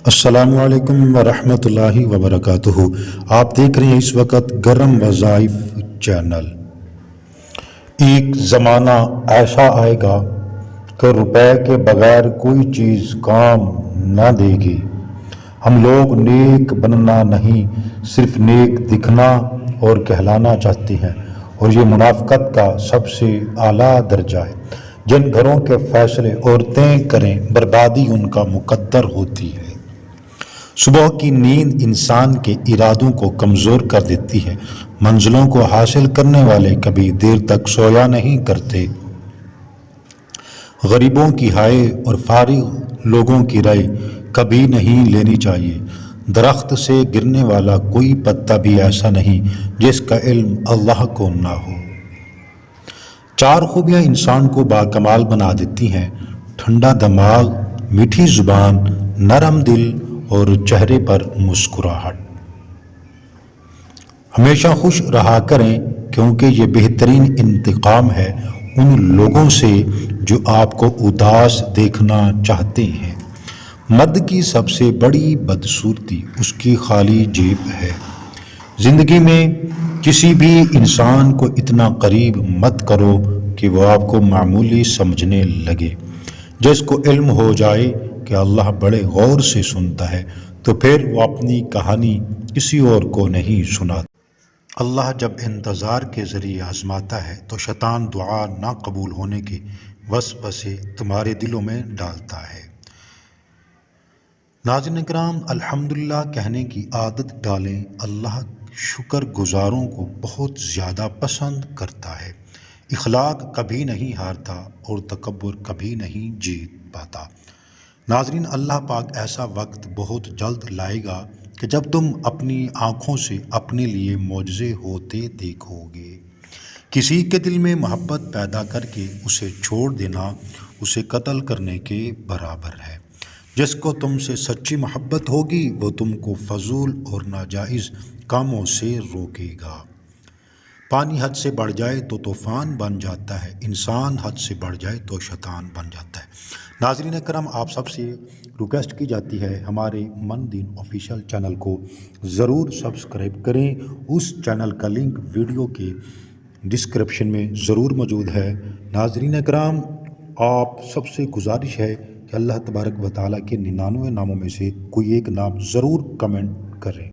السلام علیکم ورحمۃ اللہ وبرکاتہ۔ آپ دیکھ رہے ہیں اس وقت گرم وظائف چینل۔ ایک زمانہ ایسا آئے گا کہ روپے کے بغیر کوئی چیز کام نہ دے گی۔ ہم لوگ نیک بننا نہیں، صرف نیک دکھنا اور کہلانا چاہتے ہیں، اور یہ منافقت کا سب سے اعلیٰ درجہ ہے۔ جن گھروں کے فیصلے عورتیں کریں، بربادی ان کا مقدر ہوتی ہے۔ صبح کی نیند انسان کے ارادوں کو کمزور کر دیتی ہے۔ منزلوں کو حاصل کرنے والے کبھی دیر تک سویا نہیں کرتے۔ غریبوں کی ہائے اور فارغ لوگوں کی رائے کبھی نہیں لینی چاہیے۔ درخت سے گرنے والا کوئی پتا بھی ایسا نہیں جس کا علم اللہ کو نہ ہو۔ چار خوبیاں انسان کو باکمال بنا دیتی ہیں: ٹھنڈا دماغ، میٹھی زبان، نرم دل اور چہرے پر مسکراہٹ۔ ہمیشہ خوش رہا کریں، کیونکہ یہ بہترین انتقام ہے ان لوگوں سے جو آپ کو اداس دیکھنا چاہتے ہیں۔ مرد کی سب سے بڑی بدصورتی اس کی خالی جیب ہے۔ زندگی میں کسی بھی انسان کو اتنا قریب مت کرو کہ وہ آپ کو معمولی سمجھنے لگے۔ جس کو علم ہو جائے کہ اللہ بڑے غور سے سنتا ہے، تو پھر وہ اپنی کہانی کسی اور کو نہیں سناتا۔ اللہ جب انتظار کے ذریعے آزماتا ہے تو شیطان دعا نہ قبول ہونے کے وسوسے تمہارے دلوں میں ڈالتا ہے۔ ناظرین کرام، الحمدللہ کہنے کی عادت ڈالیں۔ اللہ شکر گزاروں کو بہت زیادہ پسند کرتا ہے۔ اخلاق کبھی نہیں ہارتا اور تکبر کبھی نہیں جیت پاتا۔ ناظرین، اللہ پاک ایسا وقت بہت جلد لائے گا کہ جب تم اپنی آنکھوں سے اپنے لیے معجزے ہوتے دیکھو گے۔ کسی کے دل میں محبت پیدا کر کے اسے چھوڑ دینا اسے قتل کرنے کے برابر ہے۔ جس کو تم سے سچی محبت ہوگی وہ تم کو فضول اور ناجائز کاموں سے روکے گا۔ پانی حد سے بڑھ جائے تو طوفان بن جاتا ہے، انسان حد سے بڑھ جائے تو شیطان بن جاتا ہے۔ ناظرین کرام، آپ سب سے ریکویسٹ کی جاتی ہے ہمارے من دین آفیشیل چینل کو ضرور سبسکرائب کریں۔ اس چینل کا لنک ویڈیو کے ڈسکرپشن میں ضرور موجود ہے۔ ناظرین کرام، آپ سب سے گزارش ہے کہ اللہ تبارک و تعالیٰ کے 99 ناموں میں سے کوئی ایک نام ضرور کمنٹ کریں۔